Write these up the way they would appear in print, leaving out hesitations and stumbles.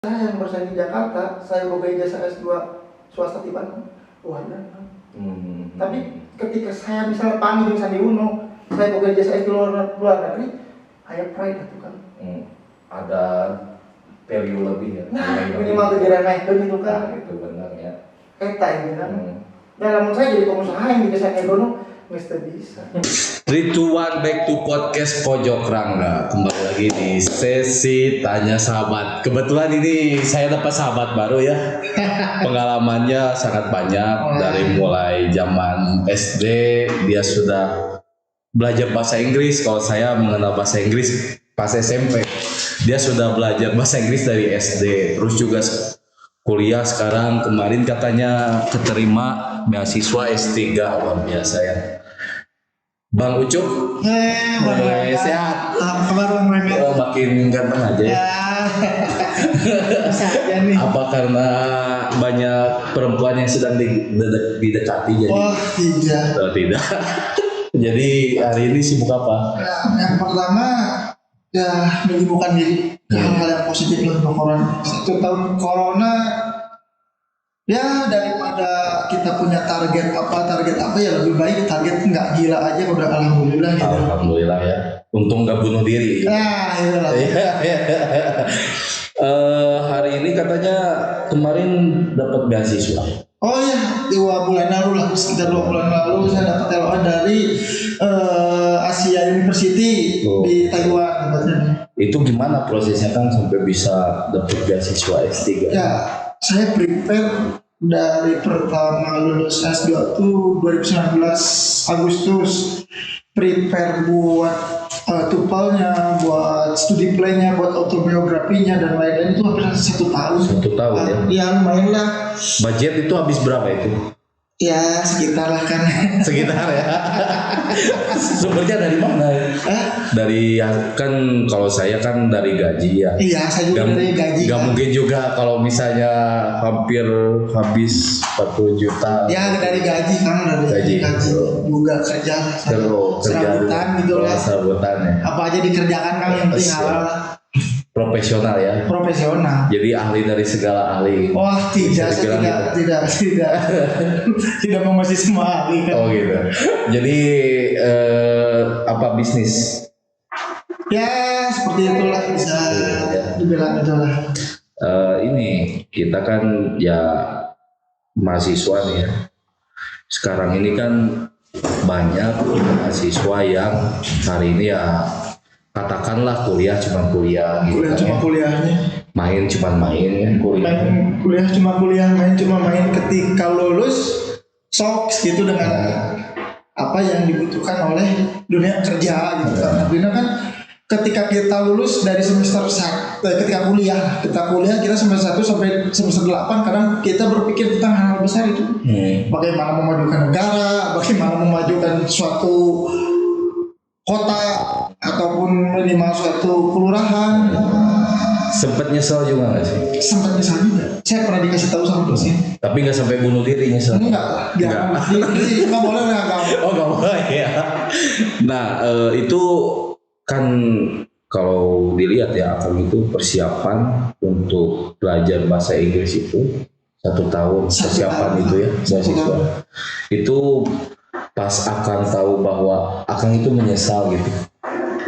Saya yang bersaing di Jakarta, saya boga ijazah S2 swasta di Bandung. Wadah. Tapi ketika saya misalnya panggil Sandi Uno, saya boga ijazah S di luar negeri, saya pride itu kan. Ada value lebih ya. Nah, minimal tuh diremehkan itu kan. Itu benar ya. Eta ini kan. Dalam saya jadi pengusaha yang ijazah ekonomi mesti bisa. 3, 2, 1, back to podcast Pojok Rangga. Kembali lagi di sesi Tanya Sahabat. Kebetulan ini saya dapat sahabat baru ya. Pengalamannya sangat banyak. Dari mulai zaman SD dia sudah belajar bahasa Inggris. Kalau saya mengenal bahasa Inggris pas SMP, dia sudah belajar bahasa Inggris dari SD. Terus juga kuliah sekarang, kemarin katanya keterima beasiswa S3. Luar biasa ya. Bang Ucup, sehat. Kabar Bang Remet. Makin ganteng aja ya. Saya nih. Apa karena banyak perempuan yang sedang didekati jadi? Oh tidak. Oh, tidak. Jadi hari ini sibuk apa? Ya, yang pertama ya menyibukkan diri hal-hal yang positif lah corona. 1 tahun corona ya, daripada kita punya target apa ya lebih baik target nggak gila aja udah alhamdulillah gitu. Alhamdulillah ya. Untung nggak bunuh diri. Nah itulah. Hari ini katanya kemarin dapat beasiswa. Oh ya, 2 bulan lalu lah, sekitar 2 bulan lalu saya dapat LOA dari Asia University di Taiwan tempatnya. Itu gimana prosesnya kan sampai bisa dapat beasiswa S3? Ya, saya prepare dari pertama lulus S2 tuh 2019 Agustus, prepare buat tupalnya, buat studi plan-nya, buat autobiografinya dan lain-lain itu hampir 1 tahun. 1 tahun ya? Ya lumayan lah. Budget itu habis berapa itu? Ya sekitar lah kan. Sekitar ya. Sumbernya dari mana? Dari kan kalau saya kan dari gaji ya. Iya, saya juga dari gaji. Gak mungkin juga kalau misalnya hampir habis 40 juta. Ya dari gaji kan, dari gaji juga kerja. Serabutan gitu lah. Serabutan ya. Apa aja dikerjakan kan yang penting halal. Profesional ya. Profesional. Jadi ahli dari segala ahli. Wah tidak menguasai semua ahli kan. Oh gitu. Jadi apa bisnis? Ya seperti itulah bisa dibilang itulah. Ini kita kan ya mahasiswa nih ya. Sekarang ini kan banyak mahasiswa yang hari ini ya katakanlah kuliah cuma kuliah gitu. Kuliah cuma kuliahnya. Main cuma main ya kuliah. Kuliah cuma kuliah, main cuma main. Ketika lulus sok gitu dengan apa yang dibutuhkan oleh dunia kerja gitu kan. Karena kan ketika kita lulus dari semester 1, ketika kuliah kita semester 1 sampai semester 8 kadang kita berpikir tentang hal besar itu. Bagaimana memajukan negara, bagaimana memajukan suatu kota ataupun minimal suatu kelurahan. Sempet nyesel juga nggak sih? Sempat nyesal juga. Saya pernah dikasih tahu sama dosen. Tapi nggak sampai bunuh diri nyesel? Enggak lah. Nggak boleh lah. Oh nggak boleh ya. Nah itu kan kalau dilihat ya Akang itu persiapan untuk belajar bahasa Inggris itu 1 tahun persiapan itu ya beasiswa. Itu pas Akang tahu bahwa Akang itu menyesal gitu.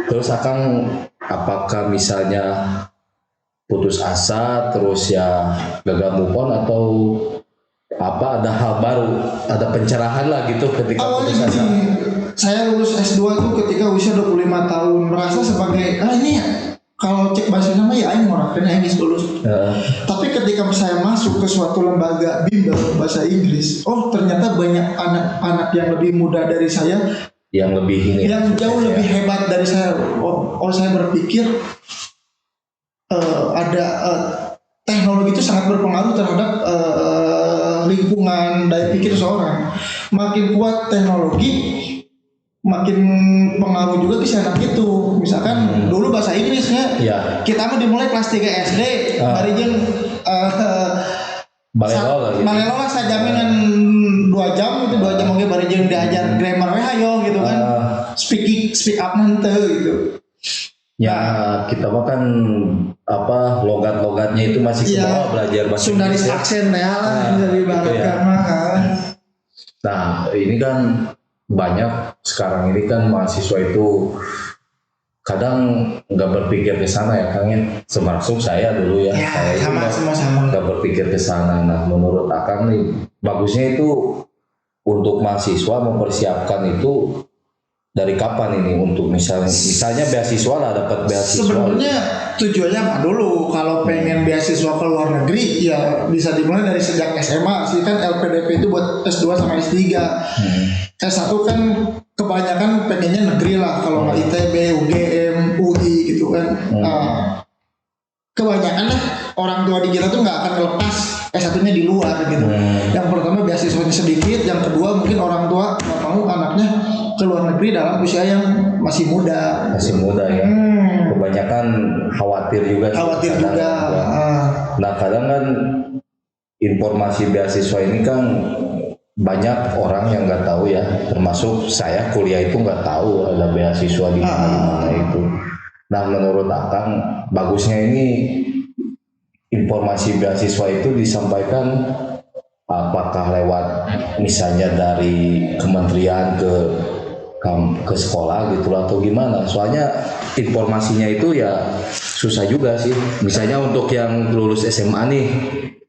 Terus Akang apakah misalnya putus asa terus ya gagal move on atau apa ada hal baru, ada pencerahan lah gitu ketika putus asa? Saya lulus S2 tuh ketika usia 25 tahun merasa sebagai ini ya kalau cek bahasa nama ya aing orang kena Inggris lulus. Tapi ketika saya masuk ke suatu lembaga bimbel bahasa Inggris, oh ternyata banyak anak-anak yang lebih muda dari saya yang lebih ini yang jauh lebih hebat dari saya. Saya berpikir ada teknologi itu sangat berpengaruh terhadap lingkungan daya pikir seorang. Makin kuat teknologi, makin pengaruh juga ke anak itu. Misalkan dulu bahasa Inggrisnya kita mah dimulai kelas 3 SD, barijeng balelo lah saya jaminan 2 jam itu 2 jam oke barijeng diajar grammar we hayo gitu kan. Speak up nanti gitu. Ya kita mah kan apa logat-logatnya itu masih ke Iya. bawah belajar bahasa Sundanis Inggris ya. aksen ya lah Nah, dari gitu barat ya. kan. Nah ini kan banyak sekarang ini kan mahasiswa itu kadang nggak berpikir ke sana ya Kang ya. Termasuk saya dulu ya. Ya, Saya itu sama sama. nggak berpikir ke sana. Nah menurut Akang nih bagusnya itu untuk mahasiswa mempersiapkan itu dari kapan ini untuk misalnya beasiswa lah dapat beasiswa. Sebenarnya tujuannya apa dulu? Kalau pengen beasiswa ke luar negeri ya bisa dimulai dari sejak SMA sih kan LPDP itu buat S2 sama S3. S1 kan kebanyakan pengennya negeri lah kalau nggak ITB, UGM, UI gitu kan. Kebanyakan lah orang tua di kita tuh nggak akan lepas S1-nya di luar gitu. Yang pertama beasiswanya sedikit, yang kedua mungkin orang tua nggak mau anaknya ke luar negeri dalam usia yang masih muda. Masih muda ya. Kebanyakan khawatir juga. Khawatir kadang, juga. ya. Nah kadang kan informasi beasiswa ini kan banyak orang yang nggak tahu ya, termasuk saya kuliah itu nggak tahu ada beasiswa di mana itu. Nah menurut Akang bagusnya ini informasi beasiswa itu disampaikan apakah lewat misalnya dari kementerian ke sekolah gitu atau gimana? Soalnya informasinya itu ya susah juga sih. Misalnya untuk yang lulus SMA nih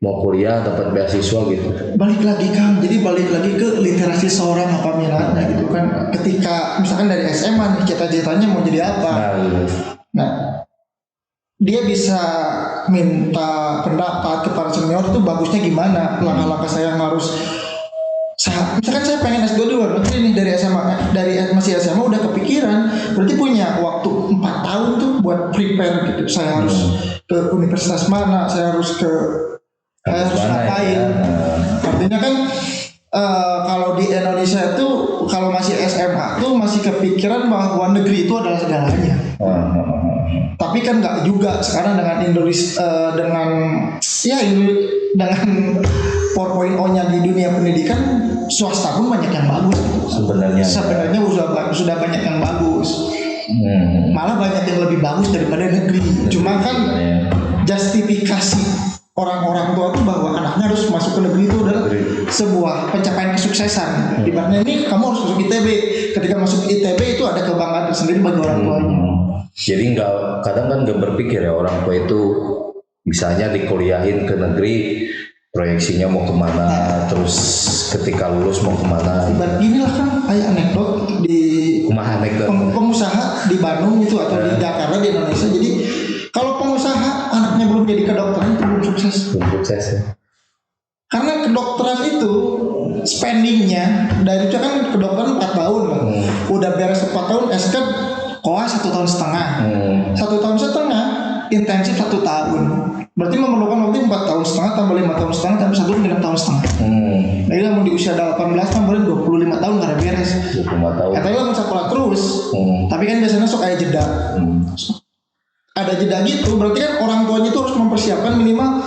mau kuliah dapat beasiswa gitu. Balik lagi Kang, jadi balik lagi ke literasi seorang apa minatnya gitu kan. Ketika misalkan dari SMA nih cita-citanya mau jadi apa, nah dia bisa minta pendapat ke para senior tuh bagusnya gimana, langkah-langkah saya yang harus misalkan saya pengen S2 di luar negeri nih dari SMA, masih SMA udah kepikiran, berarti punya waktu 4 tahun tuh buat prepare gitu. Saya harus ke universitas mana, saya harus ngapain. Artinya kan kalau di Indonesia itu kalau masih SMA tuh masih kepikiran bahwa negeri itu adalah segalanya. Tapi kan nggak juga sekarang dengan Indonesia dengan 4.0-nya di dunia pendidikan, swasta pun banyak yang bagus. Sebenarnya sudah banyak yang bagus. Malah banyak yang lebih bagus daripada negeri. Cuma kan justifikasi orang-orang tua tuh bahwa anaknya harus masuk ke negeri itu adalah sebuah pencapaian kesuksesan. Ibaratnya ini kamu harus masuk ITB. Ketika masuk ITB itu ada kebanggaan tersendiri bagi orang tuanya. Jadi kadang kan nggak berpikir ya orang tua itu misalnya dikuliahin ke negeri proyeksinya mau kemana, terus ketika lulus mau kemana. Ibarat inilah kan kayak anekdot di pengusaha di Bandung itu atau di Jakarta di Indonesia. Jadi kalau pengusaha anaknya belum jadi kedokteran itu belum sukses. Belum sukses ya. Karena kedokteran itu spendingnya dari itu kan kedokteran 4 tahun lah. Udah beres 4 tahun SK koas 1,5 tahun. 1,5 tahun intensif 1 tahun. Berarti memerlukan waktu 4,5 tahun tambah 5,5 tahun tambah 6,5 tahun. Nah ini mau di usia 18 kan boleh 25 tahun karena beres. 25 tahun. Katanya lah sekolah terus. Tapi kan biasanya sok kayak jeda. Ada jeda gitu, berarti kan orang tuanya itu harus mempersiapkan minimal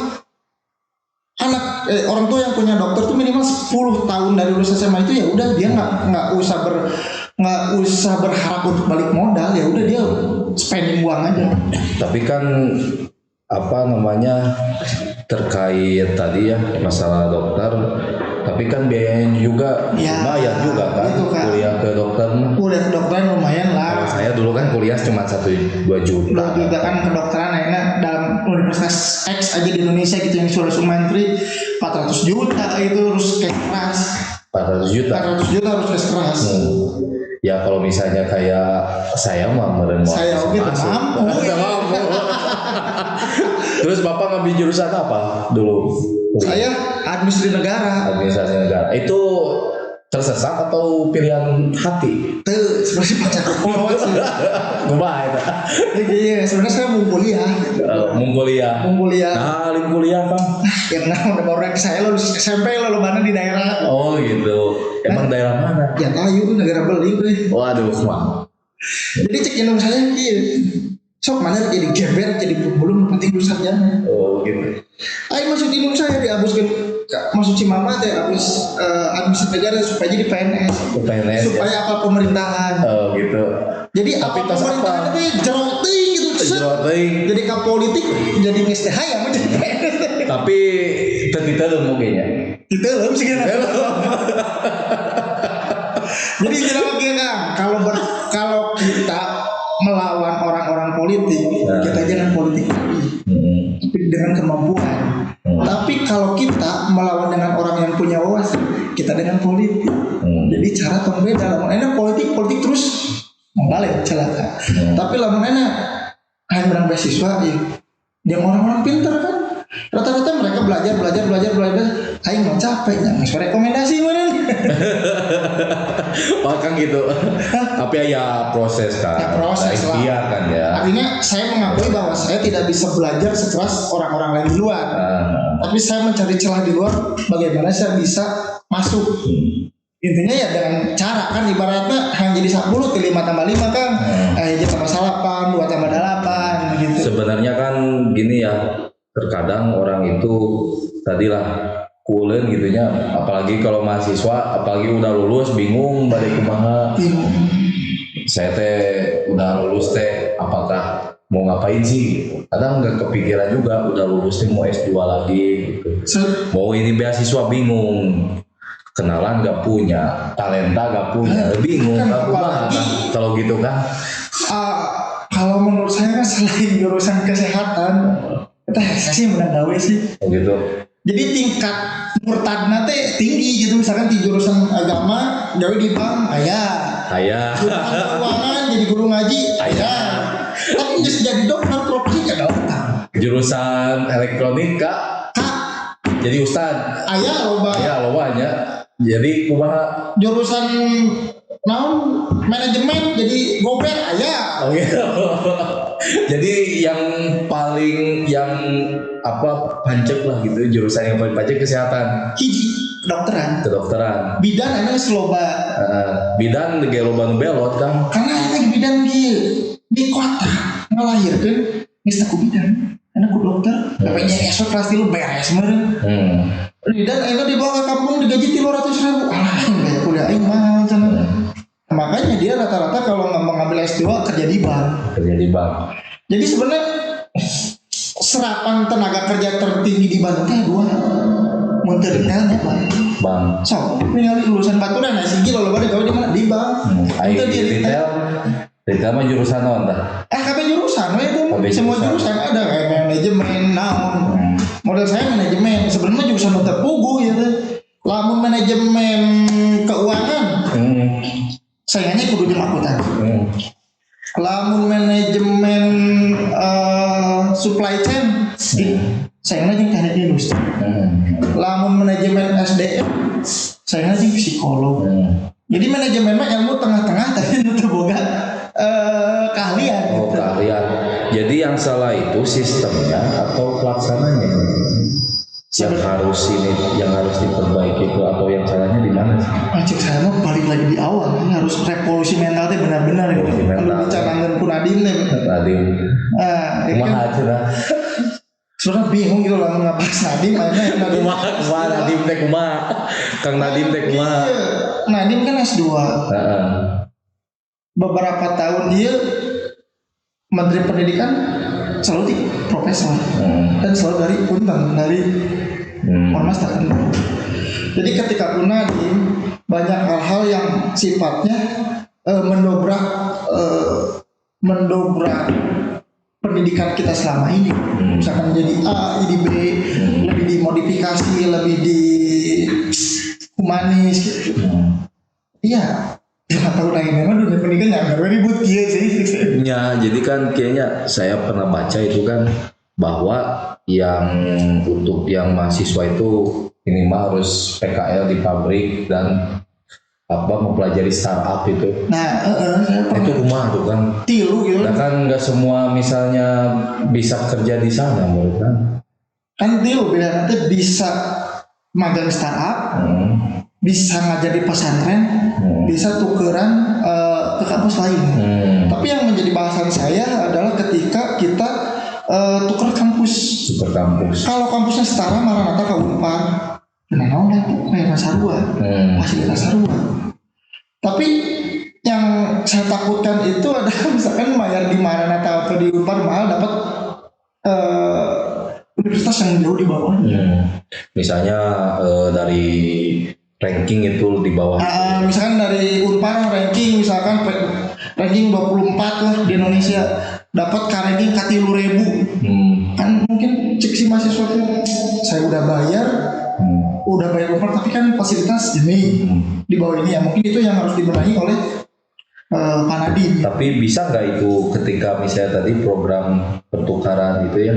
orang tua yang punya dokter tuh minimal 10 tahun dari lulus SMA itu ya udah dia nggak usah berharap untuk balik modal, ya udah dia spending uang aja. Tapi kan terkait tadi ya masalah dokter, tapi kan biayanya juga lumayan juga kan, gitu kan. Kuliah ke kedokteran lumayan lah. Kalau saya dulu kan kuliah cuma 1-2 juta. Juga kan kedokteran akhirnya dalam universitas X aja di Indonesia gitu yang sudah Sumantri 400 juta itu harus cash keras. 400 juta harus cash keras. Ya kalau misalnya kayak saya mah saya oke mampu. Terus Bapak ngambil jurusan apa dulu? Saya administrasi negara. Itu tersesat atau pilihan hati? Tuh sebenarnya pacar kepala sih. Gua itu. Iya, sebenarnya saya mau kuliah. Mau kuliah. Nah, kuliah Bang. Ya kenapa baru saya lulus SMP lalu mana di daerah. Oh gitu. Emang daerah mana? Ya tahu negara beli gue. Waduh, mah. Jadi cek indung saya sok mana jadi geber jadi pembulung penting dulu sarjana. Oh gitu. Ayo masuk indung saya diabuskan masuk Cimamat ya habis administrasi negara supaya jadi PNS. PNS supaya ya. Apa pemerintahan. Oh gitu. Jadi apa pemerintahan itu jerok tinggi Jerawat teuing. Jadi ka politik jadi geus teh hayang jadi PNS. Tapi teu mungkin ya. Diteuleuh sih kan. Jadi jerawat kieu Kang, kalau kita melawan orang-orang politik, kita jangan politik lagi. Tapi dengan kemampuan. Tapi kalau kita melawan dengan orang yang punya wawasan, kita dengan politik. Jadi cara tong beda. Lamun enak politik terus balik celaka. Tapi lamun enak hanya menang beasiswa yang orang-orang pintar kan. Rata-rata mereka belajar. Aing mau capek, jangan rekomendasi mana. Oh kan gitu. Tapi ya proses kan. Ya proses lah. Iya kan ya. Artinya saya mengakui bahwa saya tidak bisa belajar sekeras orang-orang lain di luar. Tapi saya mencari celah di luar bagaimana saya bisa masuk. Intinya ya dengan cara kan ibaratnya hanya jadi 10 ke 5 tambah 5 kan. Jadi tambah 8, 2 tambah 8 gitu. Sebenarnya kan gini ya. Terkadang orang itu tadilah kulen gitunya, apalagi kalau mahasiswa, apalagi udah lulus bingung balik kumaha. Saya teh udah lulus teh apakah mau ngapain sih gitu. Kadang nggak kepikiran juga udah lulus teh mau S2 lagi gitu. Mau ini beasiswa bingung. Kenalan gak punya, talenta gak punya, bingung kan kumaha kalau gitu kan. Kalau menurut saya kan selain jurusan kesehatan, saya sih menang gawe sih. Oh gitu. Jadi tingkat murtadna teh tinggi gitu. Misalkan di jurusan agama gawe di bank aya. Jurusan keuangan jadi guru ngaji aya. Tapi just jadi dokter profesi gak dokter. Jurusan elektronika jadi ustad. Aya loba nya. Jadi kumaha jurusan naon manajemen jadi gober aya. Oh gitu. Jadi yang paling pancek lah gitu jurusan yang paling pancek kesehatan. Hiji kedokteran. Bidan anu geus loba. Bidan ge loba nu belot kan. Karena lagi bidan di kota ngelahirkeun geus ku bidan. Anak ku dokter, tapi esok kelas 3 beres meureun. Bidan ayeuna dibawa ke kampung digaji 300.000. Alah, gaya kuliah aing mahal cenah. Makanya dia rata-rata kalau ngambil S2 kerja di bank. Jadi sebenarnya serapan tenaga kerja tertinggi di Bandung teh dua. Mun teu retailnya bank. So, ningali lulusan Baturan sigi loba gawe di mana? Di bank. Aing di retail mah jurusan naon tah? Kabeh jurusan we itu. Semua jurusan ada kayak manajemen, naon. Model saya manajemen, sebenarnya jurusan nu terpuguh ya teh. Lamun manajemen keuangan. Sayangnya kudu jeung akuntan. Lamun manajemen supply chain, sayangnya jeung teknik industri. Lamun manajemen SDM, sayangnya jeung psikolog. Jadi manajemen mah ilmu tengah-tengah tapi itu boga keahlian. Oh, keahlian. Jadi yang salah itu sistemnya atau pelaksananya? Yang harus diperbaiki itu atau yang salahnya di mana sih? Cek saya mah balik lagi di awal, harus revolusi mental teh benar-benar gitu. Kalau dicanangkeun ku Nadiem teh. Kumaha cenah? Sebenarnya bingung gitu lah ngabahas Nadiem akhirnya kumaha Nadiem teh kumaha? Kang Nadiem teh kumaha? Nadiem kan S2. Beberapa tahun dia Menteri Pendidikan selalu di profesor dan selalu dari Unpad dari Ormas terkenal. Jadi ketika Nadiem banyak hal-hal yang sifatnya mendobrak pendidikan kita selama ini. Misalkan jadi A, jadi B, lebih dimodifikasi, lebih di humanis gitu. Iya. Ya tahu lagi memang dunia pendidikan nggak ribut dia sih. Ya, jadi kan kayaknya saya pernah baca itu kan bahwa yang untuk yang mahasiswa itu minimal harus PKL di pabrik dan mempelajari startup itu. Nah, itu kumaha tuh kan? Tilu gitu. Nah kan nggak semua misalnya bisa kerja di sana menurut kan? Kan tilu bilang nanti bisa magang startup. Bisa ngajar di pesantren, bisa tukeran ke kampus lain. Tapi yang menjadi bahasan saya adalah ketika kita tuker kampus. Kalau kampusnya setara Maranatha ke Unpad, benar lah kayak Sarua, fasilitas Sarua. Tapi yang saya takutkan itu adalah misalkan bayar di mana atau di Unpar mahal dapat universitas yang jauh di bawah. Misalnya dari ranking itu di bawah. Misalkan dari Unpar ranking misalkan ranking 24 lah di Indonesia, dapat ke ranking K3000. Kan mungkin cek si mahasiswa tuh saya udah bayar Unpar tapi kan fasilitas ini di bawah ini ya, mungkin itu yang harus dibenahi oleh Pak Nadiem. Tapi bisa nggak itu ketika misalnya tadi program pertukaran itu ya,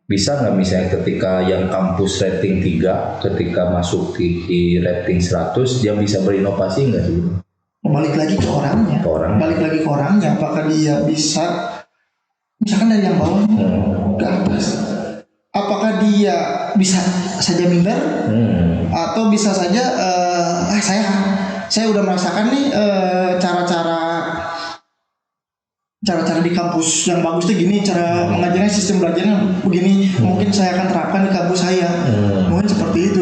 bisa nggak misalnya ketika yang kampus rating 3 ketika masuk di rating 100 dia bisa berinovasi nggak sih? Balik lagi ke orangnya. Balik lagi ke orangnya, apakah dia bisa misalkan dari yang bawah ke atas, apakah dia bisa saja minder atau bisa saja saya udah merasakan nih cara-cara di kampus yang bagus tuh gini, cara mengajarnya sistem belajarnya begini, mungkin saya akan terapkan di kampus saya. Mungkin seperti itu.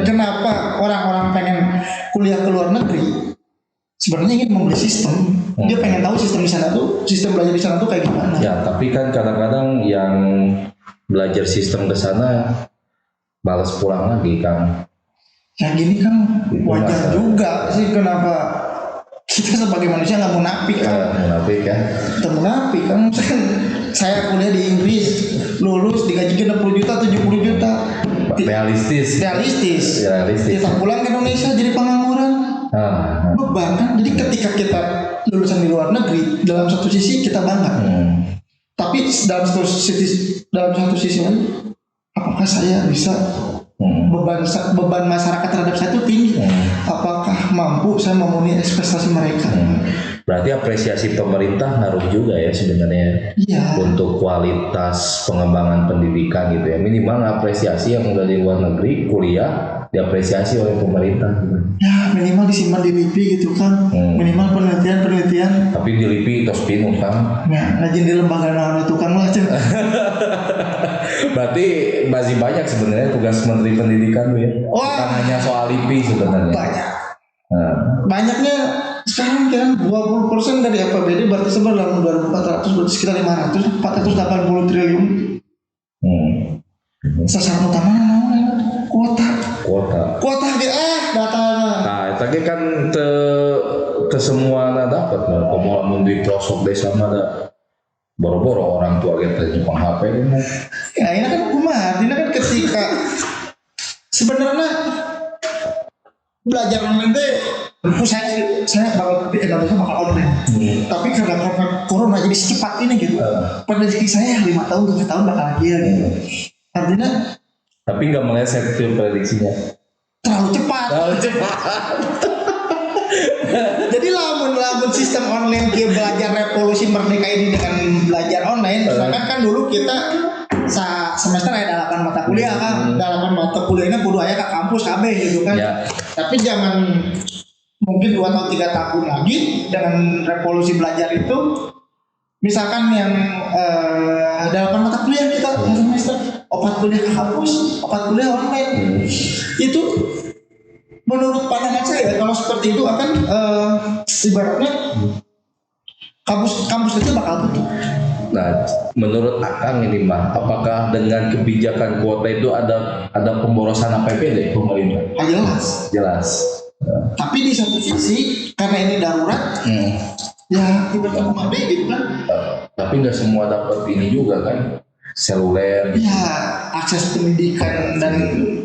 Kenapa orang-orang pengen kuliah ke luar negeri? Sebenarnya ingin membeli sistem. Dia pengen tahu sistem di sana tuh, sistem belajar di sana tuh kayak gimana. Ya, tapi kan kadang-kadang yang belajar sistem ke sana balas pulang lagi kan. Ya gini kan Itu wajar juga sih, kenapa kita sebagai manusia nggak munafik kan? Munafik ya. Kita munafik kan. Misalkan saya kuliah di Inggris, lulus digaji 60 juta, 70 juta. Realistis. Kita pulang ke Indonesia jadi pengangguran. Beban kan. Jadi ketika kita lulusan di luar negeri, dalam satu sisi kita bangga. Tapi dalam satu sisi lain, apakah saya bisa beban masyarakat terhadap saya itu tinggi? Apakah mampu saya memenuhi ekspektasi mereka? Berarti apresiasi pemerintah ngaruh juga ya sebenarnya. Iya. Untuk kualitas pengembangan pendidikan gitu ya. Minimal apresiasi yang udah di luar negeri kuliah diapresiasi oleh pemerintah gitu. Ya minimal disimpan di LIPI gitu kan. Minimal penelitian. Tapi di LIPI tos pinun kan. Ya ngajin di lembaga naon tukang lah. Berarti masih banyak sebenarnya tugas Menteri Pendidikan tuh ya. Bukan hanya soal LIPI sebenarnya. Banyak. Banyaknya sekarang kan 20% dari APBD berarti sebenarnya dalam 2400 berarti sekitar 480 triliun. Sasaran utama namanya kuota data. Nah, tadi kan te semua dapat lah. Kamu di pelosok desa ada boro-boro orang tua kita nyepang HP ini. Ya ini kan ini kan ketika sebenarnya belajar online deh. Saya bakal di Indonesia bakal online. Tapi karena corona jadi secepat ini gitu. Prediksi saya 5 tahun 7 tahun bakal lagi ya gitu. Artinya tapi nggak meleset tuh prediksinya. Terlalu cepat. Jadi lamun sistem online dia belajar revolusi merdeka ini dengan belajar online. Misalkan kan dulu kita semester ada 8 mata kuliah kan. 8 mata kuliahnya kudu aya ke kampus KB gitu kan. Ya. Tapi zaman mungkin 2 atau 3 tahun lagi dengan revolusi belajar itu, misalkan yang 8 mata kuliah kita semester 4 kuliah ke kampus, 4 kuliah online. Itu menurut pandangan saya kalau seperti itu akan ibaratnya kampus itu bakal tutup. Nah, menurut Akang ini mah, apakah dengan kebijakan kuota itu ada pemborosan APBD pemerintah? Jelas. Tapi di satu sisi karena ini darurat, ya ibaratnya APBD gitu kan. Tapi nggak semua dapat ini juga kan, seluler. Ya akses pendidikan dan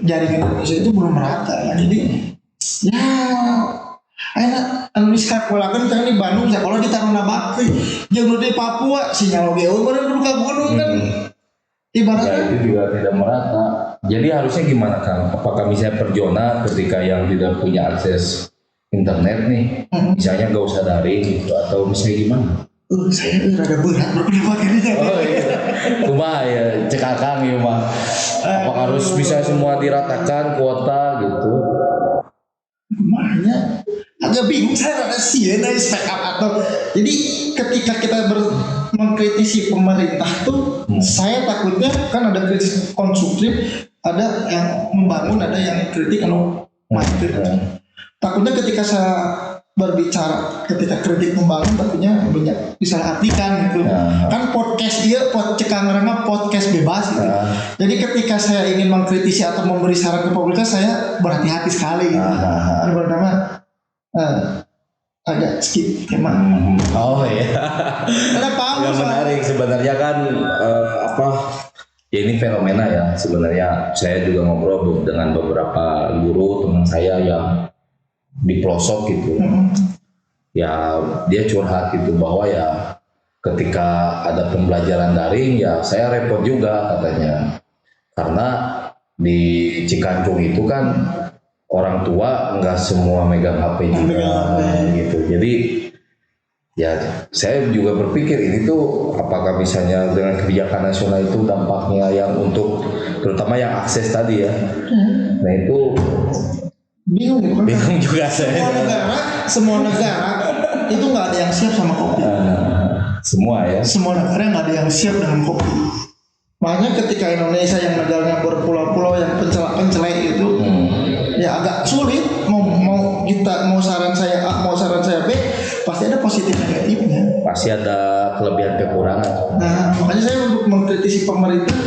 jaringan Indonesia itu belum merata. Jadi ya ayeuna anu diskapulakeun kan di Bandung sekolah di Taruna Bakti jeung di Papua sinyal oge urang kudu ka gunung kan ibaratnya ya, itu juga tidak merata. Jadi harusnya gimana Kang? Apakah misalnya per zona ketika yang tidak punya akses internet nih misalnya gak usah daring gitu atau misalnya gimana? Saya rada berat berpendapat ini. Oh iya. Kumaha ya cek Akang ieu mah. Apakah harus bisa semua diratakan kuota gitu? Makanya agak bingung saya rada sieun dari speak up atau jadi ketika kita mengkritisi pemerintah tuh saya takutnya kan ada kritis konstruktif, ada yang membangun, ada yang kritik anu mati. Takutnya ketika saya berbicara ketika kritik membangun tentunya banyak disalahartikan gitu. Kan podcast dia podcast bebas gitu. Jadi ketika saya ingin mengkritisi atau memberi saran ke publik saya berhati-hati sekali gitu. Ini pertama agak skip tema. Oh iya. Kenapa? Yang menarik sebenarnya kan ya ini fenomena ya sebenarnya. Saya juga ngobrol dengan beberapa guru teman saya yang di pelosok gitu. Ya dia curhat gitu bahwa ya ketika ada pembelajaran daring ya saya repot juga katanya. Karena di Cikanjung itu kan orang tua nggak semua megang HP juga gitu. Jadi ya saya juga berpikir ini tuh apakah misalnya dengan kebijakan nasional itu dampaknya yang untuk terutama yang akses tadi ya. Nah itu bingung gitu kan. bingung juga saya. Semua negara itu nggak ada yang siap sama kopi. Semua ya. Semua negara nggak ada yang siap dengan kopi. Makanya ketika Indonesia yang negaranya berpulau-pulau yang pencelak-pencelek itu, ya agak sulit mau kita mau saran saya A mau saran saya B pasti ada positif negatifnya. Pasti ada kelebihan kekurangan. Nah makanya saya untuk mengkritisi pemerintah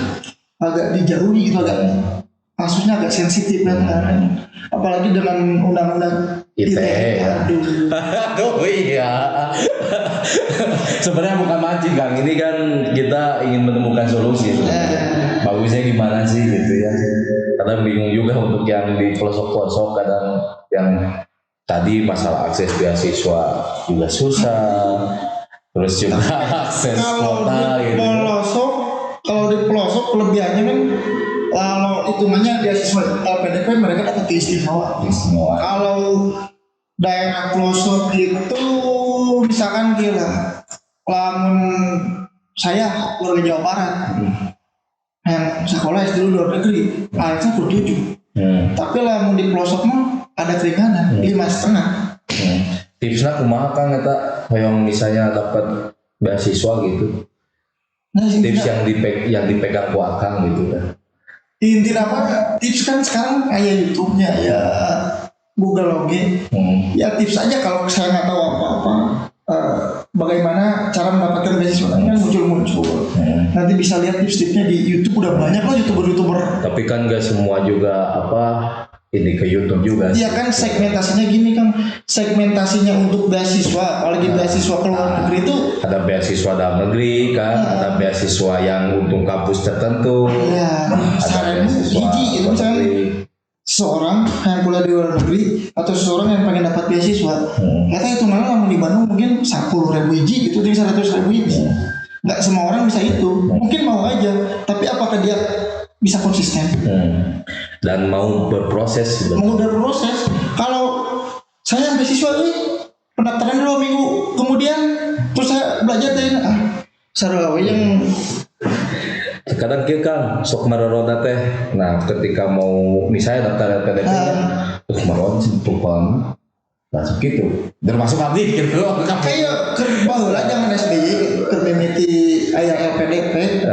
agak dijauhi gitu, agak kasusnya agak sensitif kan. Apalagi dengan undang-undang ITE ya. Aduh iya. Sebenarnya bukan mancing Kang, ini kan kita ingin menemukan solusi. Bagusnya gimana sih gitu ya. Kadang bingung juga untuk yang di pelosok-pelosok, kadang yang tadi masalah akses beasiswa juga susah. Terus juga akses kota gitu. Kalau di pelosok kelebihannya kan kalau hitungannya beasiswa LPDP mereka dapat keistimewaan. Kalau daerah pelosok itu misalkan gila, lamun saya keluarga Jawa Barat yang sekolah S dulu luar negeri, ayatnya 7. Tapi lamun di pelosok mah ada keringanan 5,5. Tipsnya kumaha Kang eta hoyong misalnya dapat beasiswa gitu. Nah, Tips yang dipegang ku Akang gitu kan. Intinya apa? Tips kan sekarang kayak YouTube-nya ya Google login. Ya tips aja kalau saya nggak tahu apa-apa. Bagaimana cara mendapatkan beasiswa kan muncul. Nanti bisa lihat tips-tipsnya di YouTube, udah banyak loh youtuber. Tapi kan nggak semua juga ini ke YouTube juga. Iya kan segmentasinya gini kan, segmentasinya untuk beasiswa, apalagi beasiswa ke luar negeri itu ada beasiswa dalam negeri kan, ada beasiswa yang untuk kampus tertentu. Iya, Ada beasiswa itu misalnya seseorang yang kuliah di luar negeri atau seseorang yang pengen dapat beasiswa, kata itu malah di Bandung mungkin 10.000 hiji gitu, jadi 100.000 hiji. Nggak semua orang bisa itu, mungkin mau aja, tapi apakah dia bisa konsisten? Dan mau berproses. Mau berproses. Kalau saya beasiswa ini pendaftaran 2 minggu kemudian terus saya belajar dari sarua yang kadang kita kan sok maroda teh. Nah, ketika mau misalnya daftar LPDP marot simpulkan masuk gitu. Termasuk abdi gitu. Kayak kerbau lah jangan SBY kermimiti aya LPDP.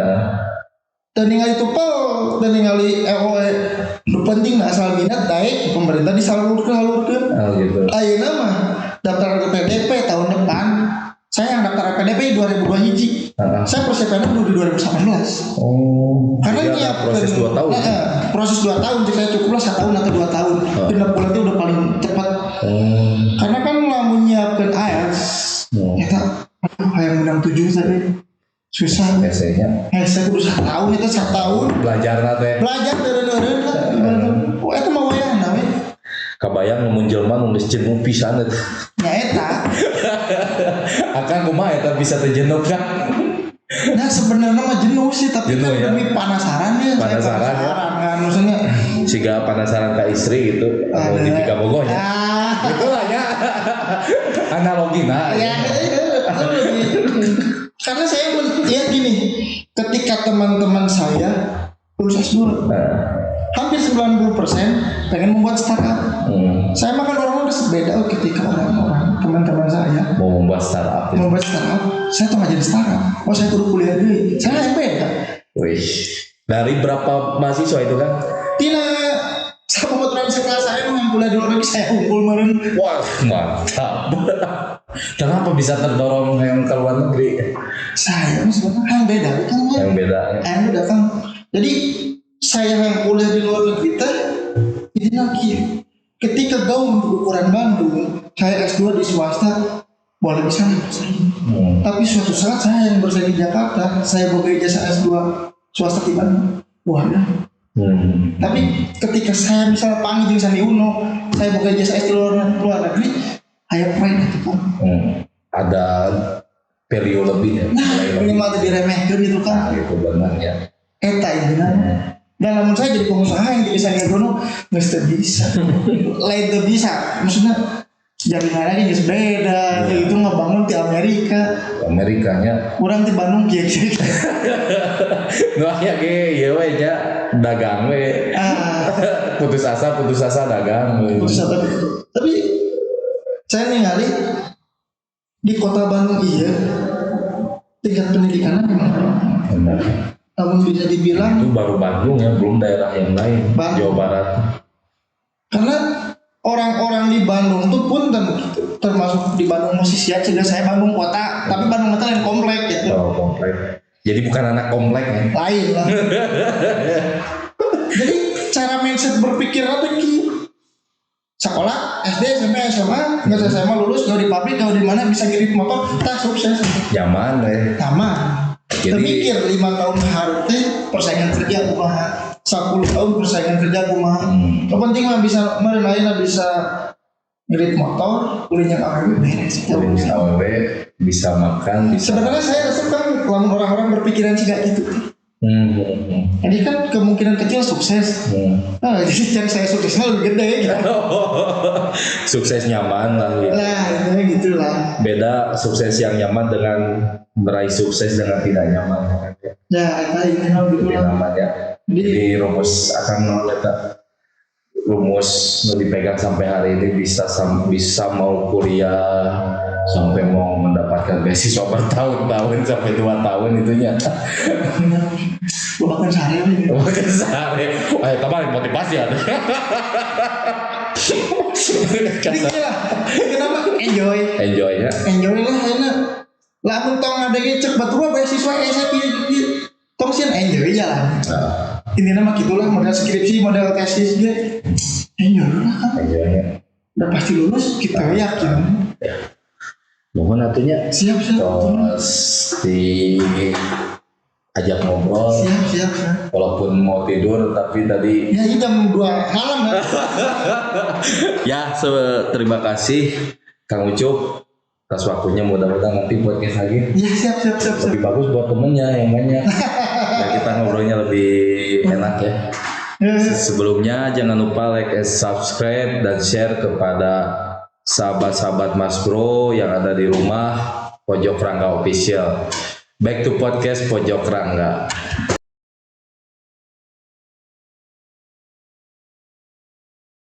Dan ningali tupel dan ningali EOE lu penting asal minat daek pemerintah disalurkeun. Gitu. Ayeuna mah daftar LPDP tahun depan. Saya yang daftar LPDP 2002 hiji. Saya persiapannya dulu di 2018. Karena ini ya proses 2 tahun. Proses 2 tahun, jadi saya cukuplah 1 tahun atau 2 tahun. 6 bulan itu udah paling cepat. Karena kan lamun nyiapkeun IELTS, eta hayang menang 7 tadi. Susah. Biasanya. Saya kudu 1 tahun itu 1 tahun. Belajar nate. Belajar deureun lah. Oh eta mah wayahna we. Kabayang mun jelema nu geus jenuh pisan eta. Nya eta. Akan kumaha eta bisa teu jenuh kan? Nah sebenarnya mah jenuh sih, tapi jenuh, kan ya? demi penasaran ya. Penasaran ya. Kan maksudnya. Siga penasaran ka istri gitu, anu di tiga bogonya. Itulah ya. Analogina. Ya. Karena saya lihat gini, ketika teman-teman saya lulus S2, hampir 90% pengen membuat startup. Saya makan orang udah beda ketika orang-orang teman-teman saya mau membuat startup. Saya tuh nggak jadi startup. Oh saya kudu kuliah dulu. Saya yang beda. Wih, dari berapa mahasiswa itu kan? Tina sama motoran sekelas saya yang kuliah di luar negeri saya unggul meren. Wah, mantap. Kenapa bisa terdorong yang ke luar negeri? Saya sebenarnya yang beda kan. Yang beda. Yang beda kan. Jadi saya yang kuliah di luar negeri teh ini lagi. Ketika gaung untuk ukuran Bandung, saya S2 di swasta boleh bisa bersaing. Tapi suatu saat saya yang bersaing di Jakarta, saya boga ijazah S2 swasta di Bandung. Waduh. Tapi ketika saya misalnya panggil jeung Sandi Uno, saya boga ijazah S2 luar negeri, aya pride itu kan. Ada periode lebih ya. Nah, ini mah diremehkeun gitu kan. Nah, itu benar ya. Eta intinya. Dan namun saya jadi pengusaha yang jadi Sandiaga Uno nggak bisa, lain tuh bisa, maksudnya jaringan lagi nggak beda, itu ngebangun di Amerikanya, orang di Bandung gitu. nggak ya ya we nya dagang we, putus asa dagang we. Putus asa tapi saya ningali di kota Bandung tingkat pendidikannya gimana? Namun bisa dibilang itu baru Bandung ya, belum daerah yang lain, Jawa Barat. Karena orang-orang di Bandung tuh pun termasuk di Bandung masih siap, sehingga saya Bandung kota, tapi Bandung kota lain komplek gitu. Oh, komplek. Jadi bukan anak komplek ya? Lain lah. Jadi cara mindset berpikirnya tuh gini. Sekolah, SD, SMP, SMA, nggak SMA lulus, nggak di pabrik, nggak di mana bisa ngirit motor, tak sukses. Zaman ya. Sama. Jadi Terpikir 5 tahun harus persaingan kerja kumaha, 10 tahun persaingan kerja kumaha. Kepenting mah bisa lain bisa ngirit motor, kulinya AWW beres. AWW bisa makan, bisa. Sebenarnya saya rasa kan lamun orang-orang berpikiran sih gak gitu. Jadi kan kemungkinan kecil sukses. Nah, jadi yang saya suksesnya lebih gede gitu. Sukses nyaman lah ya. Lah, gitu lah. Beda sukses yang nyaman dengan meraih sukses dengan tidak nyaman kan ya. Ya, ini gitu Lebih lah. nyaman ya. Jadi rumus akan rumus yang dipegang sampai hari ini bisa mau kuliah sampai mau mendapatkan beasiswa bertahun-tahun sampai 2 tahun itunya. Bahkan saya ini. Bahkan sehari. Kemarin motivasi ada. Dikit lah. Kenapa? Enjoy ya. Enjoy lah enak. Lamun tong ada cek batur beasiswa saya kieu tong sieun enjoy jalan. Ini nama gitulah model skripsi, model tesis dia. Enjoy lah kan. Ya. Udah pasti lulus kita yakin. Mohon artinya Siap. terus ajak ngobrol. Siap. Walaupun mau tidur tapi tadi Ya ini jam 2 malam kan. ya terima kasih Kang Ucup atas waktunya, mudah-mudahan nanti podcast lagi Ya siap. lebih bagus buat temennya yang banyak dan kita ngobrolnya lebih enak ya. Sebelumnya jangan lupa like and subscribe dan share kepada sahabat-sahabat Mas Bro yang ada di rumah Pojok Rangga Official. Back to podcast Pojok Rangga.